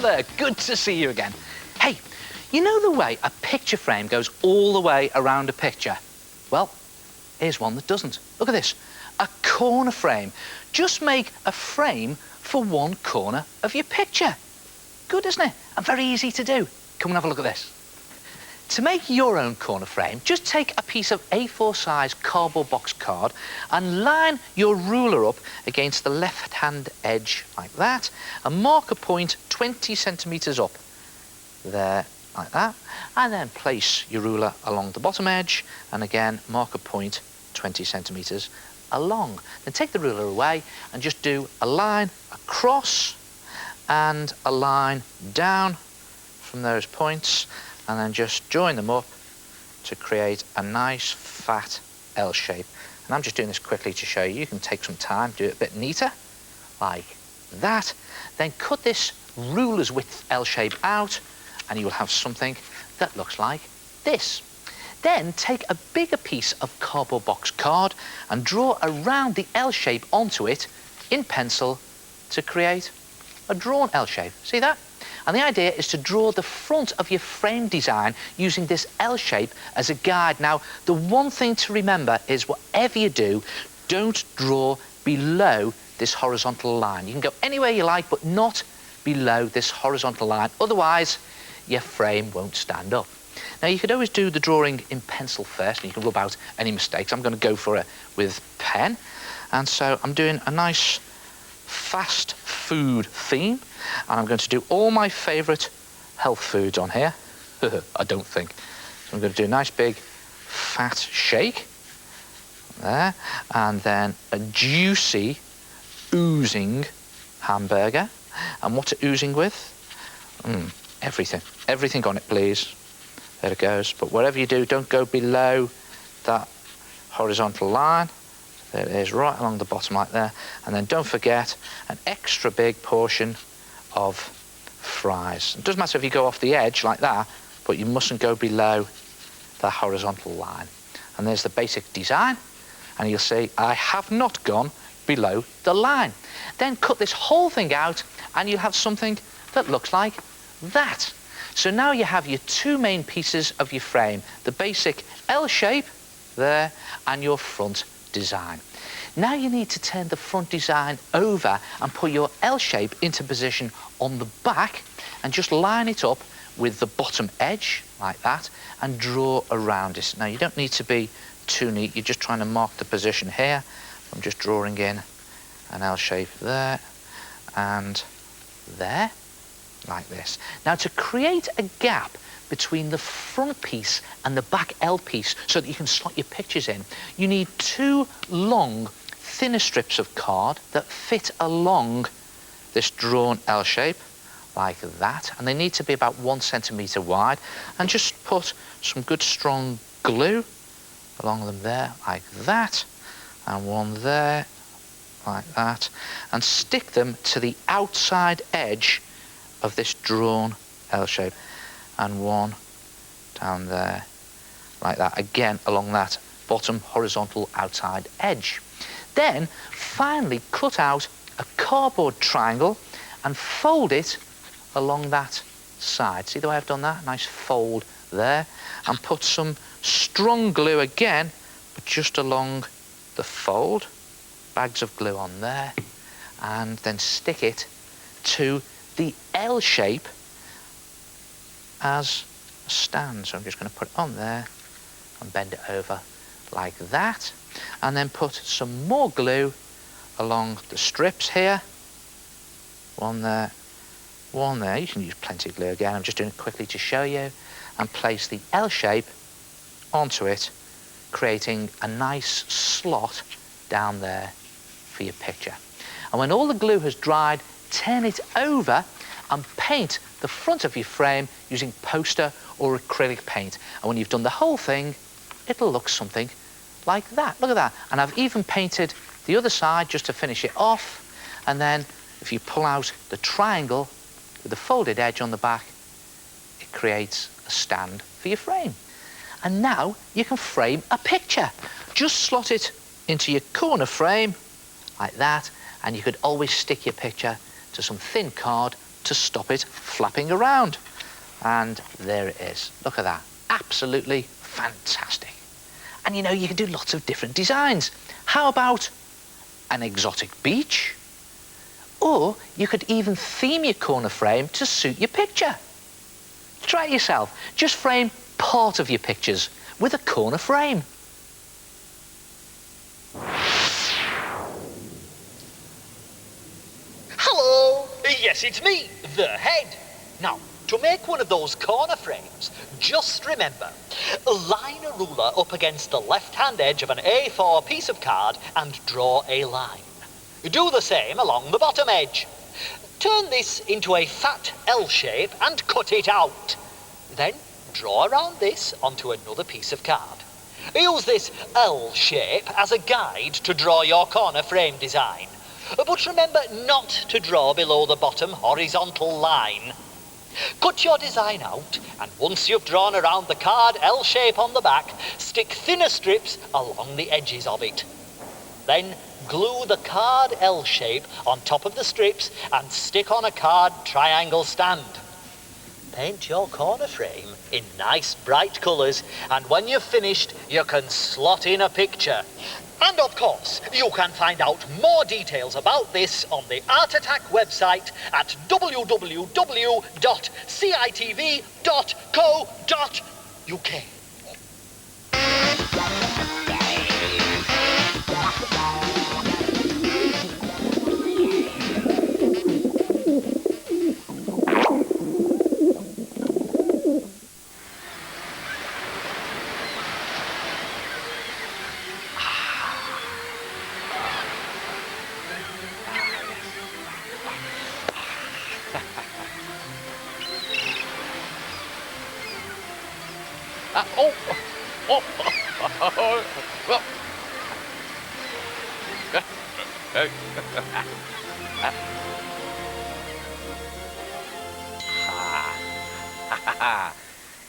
there, good to see you again. Hey, you know the way a picture frame goes all the way around a picture? Well, here's one that doesn't. Look at this, a corner frame. Just make a frame for one corner of your picture. Good, isn't it? And very easy to do. Come and have a look at this. To make your own corner frame, just take a piece of A4 size cardboard box card and line your ruler up against the left-hand edge like that and mark a point 20 centimetres up. There, like that. And then place your ruler along the bottom edge and again mark a point 20 centimetres along. Then take the ruler away and just do a line across and a line down from those points and then just join them up to create a nice fat L shape. And I'm just doing this quickly to show you. You can take some time, do it a bit neater, like that. Then cut this ruler's width L shape out and you will have something that looks like this. Then take a bigger piece of cardboard box card and draw around the L shape onto it in pencil to create a drawn L shape. See that? And the idea is to draw the front of your frame design using this L shape as a guide. Now, the one thing to remember is whatever you do, don't draw below this horizontal line. You can go anywhere you like, but not below this horizontal line. Otherwise, your frame won't stand up. Now, you could always do the drawing in pencil first, and you can rub out any mistakes. I'm going to go for it with pen. And so I'm doing a nice fast food theme, and I'm going to do all my favourite health foods on here. I don't think. So I'm going to do a nice big fat shake there, and then a juicy oozing hamburger. And what's it oozing with? Everything on it, please. There it goes. But whatever you do, don't go below that horizontal line. There it is, right along the bottom like there. And then don't forget an extra big portion of fries. It doesn't matter if you go off the edge like that, but you mustn't go below the horizontal line. And there's the basic design. And you'll see I have not gone below the line. Then cut this whole thing out and you'll have something that looks like that. So now you have your two main pieces of your frame, the basic L shape there and your front design. Now you need to turn the front design over and put your L shape into position on the back and just line it up with the bottom edge like that and draw around it. Now you don't need to be too neat, you're just trying to mark the position here. I'm just drawing in an L shape there and there, like this. Now to create a gap between the front piece and the back L piece so that you can slot your pictures in, you need two long, thinner strips of card that fit along this drawn L shape, like that. And they need to be about 1 centimetre wide. And just put some good strong glue along them there, like that. And one there, like that. And stick them to the outside edge of this drawn L shape. And one down there, like that, again along that bottom horizontal outside edge. Then finally cut out a cardboard triangle and fold it along that side. See the way I've done that? Nice fold there. And put some strong glue again, but just along the fold. Bags of glue on there. And then stick it to the L shape as a stand. So I'm just going to put it on there and bend it over like that. And then put some more glue along the strips here. One there, one there. You can use plenty of glue again. I'm just doing it quickly to show you. And place the L shape onto it, creating a nice slot down there for your picture. And when all the glue has dried, turn it over and paint the front of your frame using poster or acrylic paint. And when you've done the whole thing, it'll look something like that. Look at that. And I've even painted the other side just to finish it off. And then if you pull out the triangle with the folded edge on the back, it creates a stand for your frame. And now you can frame a picture. Just slot it into your corner frame like that, and you could always stick your picture to some thin card to stop it flapping around. And there it is. Look at that. Absolutely fantastic. And you know, you can do lots of different designs. How about an exotic beach? Or you could even theme your corner frame to suit your picture. Try it yourself. Just frame part of your pictures with a corner frame. Hello! Yes, it's me, the head. Now, to make one of those corner frames, just remember, line a ruler up against the left-hand edge of an A4 piece of card and draw a line. Do the same along the bottom edge. Turn this into a fat L shape and cut it out. Then draw around this onto another piece of card. Use this L shape as a guide to draw your corner frame design. But remember not to draw below the bottom horizontal line. Cut your design out, and once you've drawn around the card L shape on the back, stick thinner strips along the edges of it. Then glue the card L shape on top of the strips and stick on a card triangle stand. Paint your corner frame in nice bright colours, and when you've finished, you can slot in a picture. And of course, you can find out more details about this on the Art Attack website at www.citv.co.uk.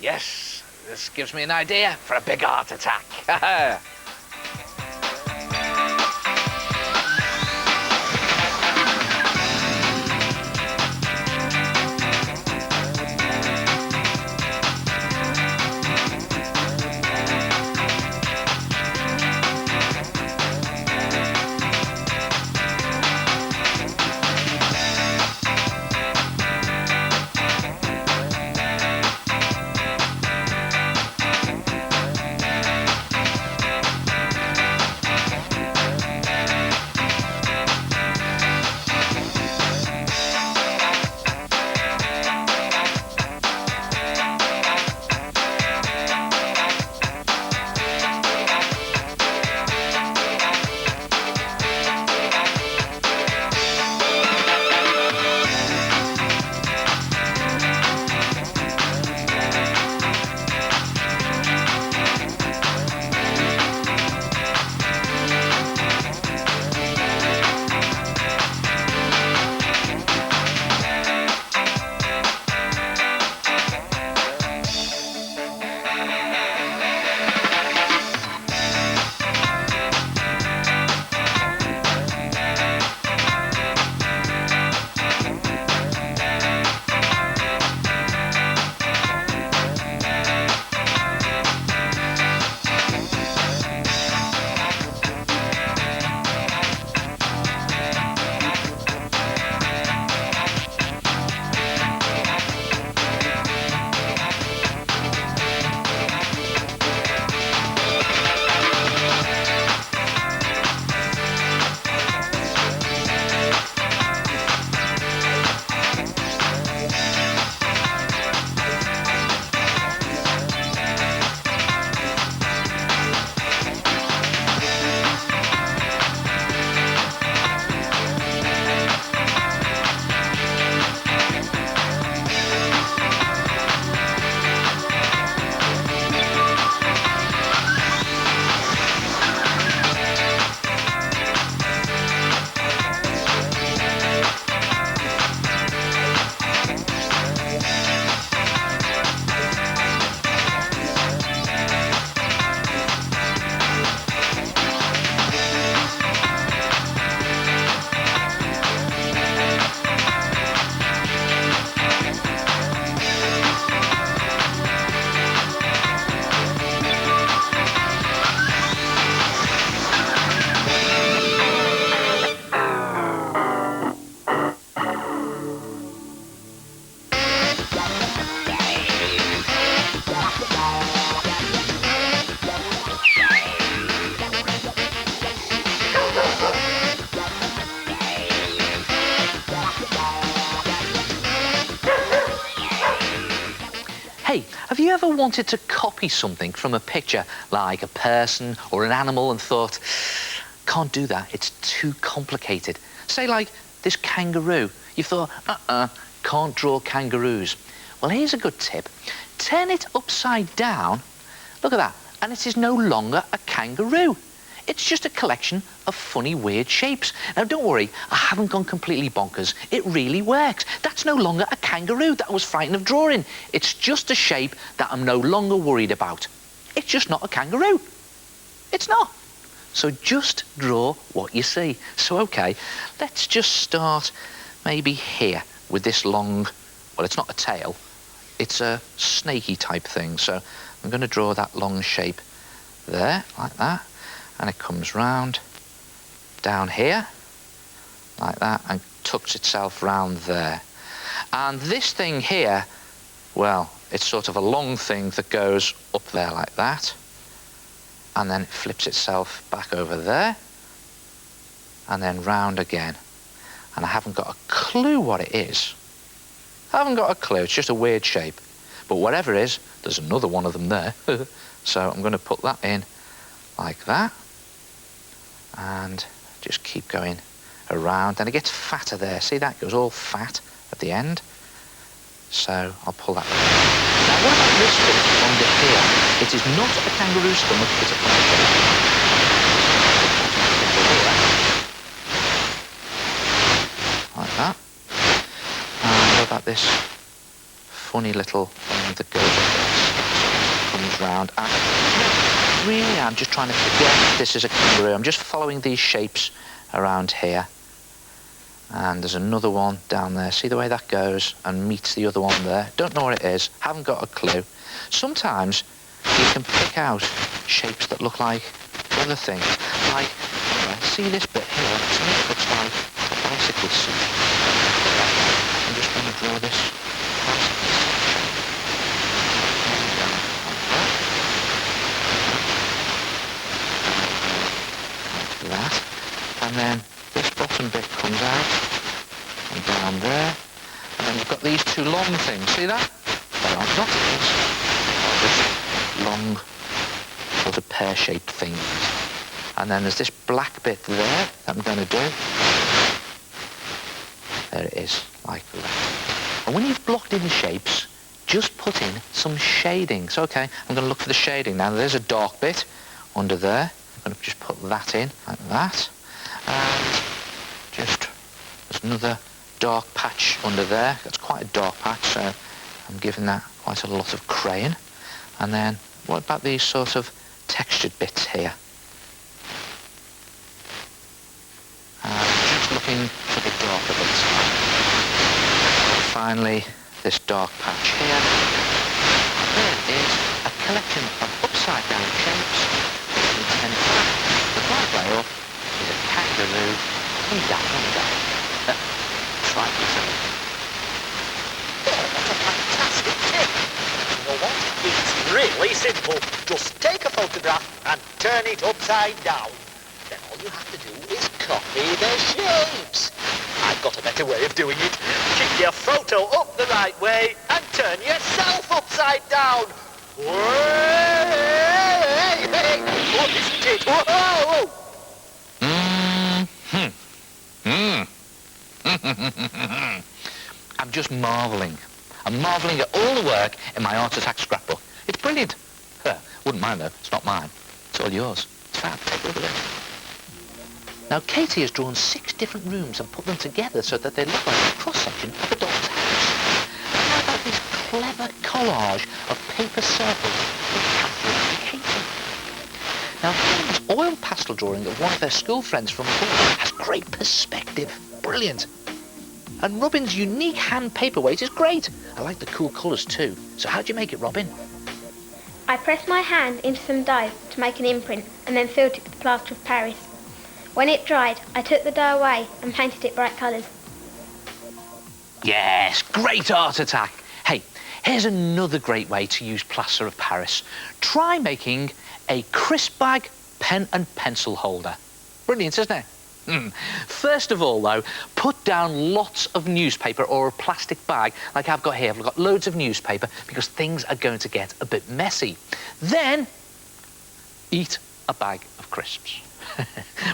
Yes, this gives me an idea for a big art attack. Have you ever wanted to copy something from a picture, like a person or an animal, and thought, can't do that, it's too complicated? Say like this kangaroo. You thought, can't draw kangaroos. Well, here's a good tip. Turn it upside down. Look at that. And it is no longer a kangaroo. It's just a collection of funny, weird shapes. Now, don't worry, I haven't gone completely bonkers. It really works. That's no longer a kangaroo that I was frightened of drawing. It's just a shape that I'm no longer worried about. It's just not a kangaroo. It's not. So just draw what you see. So, OK, let's just start maybe here with this long, well, it's not a tail. It's a snaky type thing. So I'm going to draw that long shape there, like that. And it comes round, down here, like that, and tucks itself round there. And this thing here, well, it's sort of a long thing that goes up there like that, and then it flips itself back over there, and then round again. And I haven't got a clue what it is. I haven't got a clue, it's just a weird shape. But whatever it is, there's another one of them there. So I'm going to put that in like that. And just keep going around, and it gets fatter there. See, that goes all fat at the end. So I'll pull that. Now, what about this bit under here? It is not a kangaroo stomach, it's a funny shape. Like that. And what about this funny little thing that goes like this? Comes round and really, I'm just trying to forget this is a kangaroo. I'm just following these shapes around here. And there's another one down there. See the way that goes and meets the other one there? Don't know what it is. Haven't got a clue. Sometimes you can pick out shapes that look like other things. Like, see this bit here? To me it looks like a bicycle seat. I'm just going to draw this bicycle seat. That, and then this bottom bit comes out and down there, and then you've got these two long things. See that? They aren't noticals. They're just long sort of pear-shaped things. And then there's this black bit there that I'm going to do. There it is, like that. And when you've blocked in the shapes, just put in some shadings. Okay, I'm going to look for the shading now. There's a dark bit under there. I'm going to just put that in, like that. And just, there's another dark patch under there. That's quite a dark patch, so I'm giving that quite a lot of crayon. And then, what about these sort of textured bits here? Just looking for the darker bits. And finally, this dark patch here. There is a collection of upside-down shapes. The right way up is a kangaroo. Come down. Try this out. Oh, what a fantastic tip! You know what? It's really simple. Just take a photograph and turn it upside down. Then all you have to do is copy the shapes. I've got a better way of doing it. Kick your photo up the right way and turn yourself upside down. What isn't it? Whoa! I'm just marvelling. I'm marvelling at all the work in my Art Attack scrapbook. It's brilliant. Wouldn't mind though, it's not mine. It's all yours. It's fab. Take a look at it. Now, Katie has drawn 6 different rooms and put them together so that they look like a cross-section of a doll's house. And how about this clever collage of paper circles with Catherine and Katie? Now, Helen's oil pastel drawing of one of their school friends from abroad has great perspective. Brilliant. And Robin's unique hand paperweight is great. I like the cool colours too. So how'd you make it, Robin? I pressed my hand into some dough to make an imprint and then filled it with plaster of Paris. When it dried, I took the dough away and painted it bright colours. Yes, great Art Attack. Hey, here's another great way to use plaster of Paris. Try making a crisp bag pen and pencil holder. Brilliant, isn't it? First of all, though, put down lots of newspaper or a plastic bag like I've got here. I've got loads of newspaper because things are going to get a bit messy. Then, eat a bag of crisps.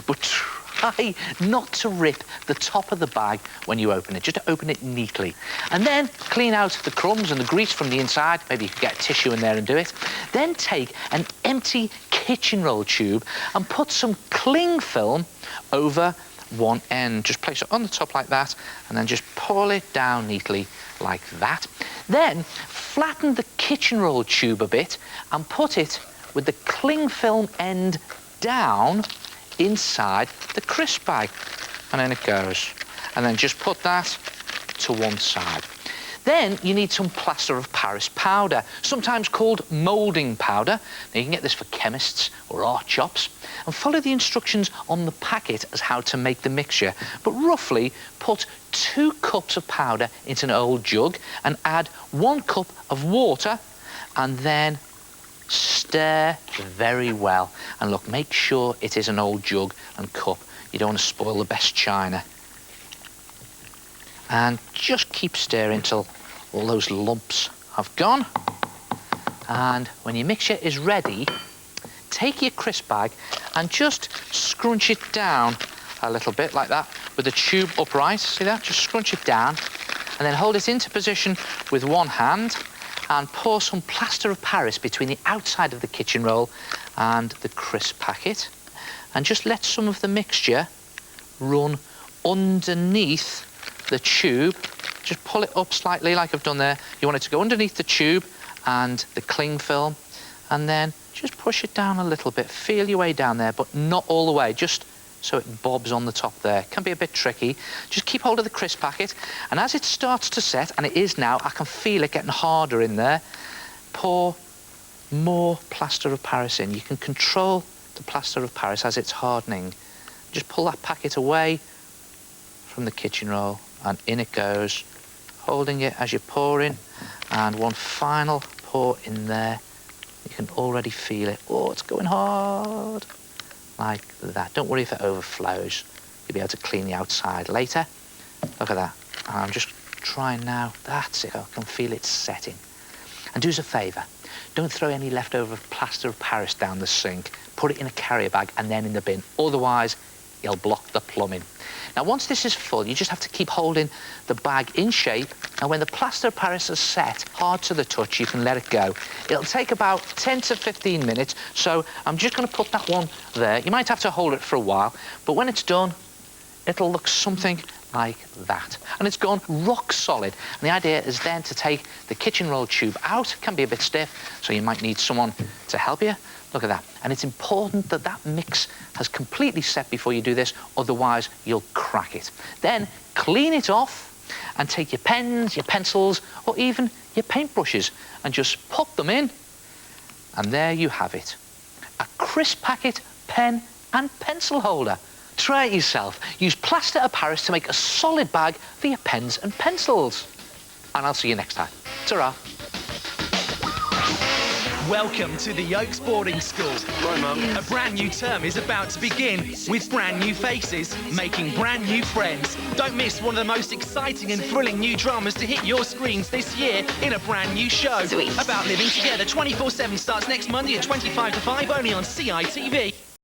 But try not to rip the top of the bag when you open it, just to open it neatly. And then clean out the crumbs and the grease from the inside. Maybe you could get a tissue in there and do it. Then take an empty kitchen roll tube and put some cling film over one end. Just place it on the top like that and then just pull it down neatly like that. Then flatten the kitchen roll tube a bit and put it with the cling film end down inside the crisp bag. And then it goes. And then just put that to one side. Then you need some plaster of Paris powder, sometimes called moulding powder. Now you can get this for chemists or art shops. And follow the instructions on the packet as how to make the mixture. But roughly put 2 cups of powder into an old jug and add 1 cup of water and then stir very well. And look, make sure it is an old jug and cup. You don't want to spoil the best china. And just keep stirring till all those lumps have gone. And when your mixture is ready, take your crisp bag and just scrunch it down a little bit like that with the tube upright. See that? Just scrunch it down and then hold it into position with one hand and pour some plaster of Paris between the outside of the kitchen roll and the crisp packet. And just let some of the mixture run underneath the tube. Just pull it up slightly like I've done there. You want it to go underneath the tube and the cling film, and then just push it down a little bit. Feel your way down there, but not all the way, just so it bobs on the top there. Can be a bit tricky. Just keep hold of the crisp packet, and as it starts to set, and it is now, I can feel it getting harder in there, pour more plaster of Paris in. You can control the plaster of Paris as it's hardening. Just pull that packet away from the kitchen roll, and in it goes, holding it as you're pouring, and one final pour in there. You can already feel it. Oh, it's going hard. Like that. Don't worry if it overflows. You'll be able to clean the outside later. Look at that. I'm just trying now. That's it. I can feel it setting. And do us a favour. Don't throw any leftover plaster of Paris down the sink. Put it in a carrier bag and then in the bin. Otherwise, you'll block the plumbing. Now, once this is full, you just have to keep holding the bag in shape, and when the plaster of Paris is set, hard to the touch, you can let it go. It'll take about 10 to 15 minutes, so I'm just going to put that one there. You might have to hold it for a while, but when it's done, it'll look something like that. And it's gone rock solid. And the idea is then to take the kitchen roll tube out. It can be a bit stiff, so you might need someone to help you. Look at that. And it's important that that mix has completely set before you do this, otherwise you'll crack it. Then clean it off and take your pens, your pencils, or even your paintbrushes and just pop them in. And there you have it. A crisp packet, pen and pencil holder. Try it yourself. Use plaster of Paris to make a solid bag for your pens and pencils. And I'll see you next time. Ta-ra. Welcome to the Oaks Boarding School. Right, Mum. A brand new term is about to begin with brand new faces, making brand new friends. Don't miss one of the most exciting and thrilling new dramas to hit your screens this year in a brand new show. Sweet. About living together 24/7 starts next Monday at 25 to 5 only on CITV.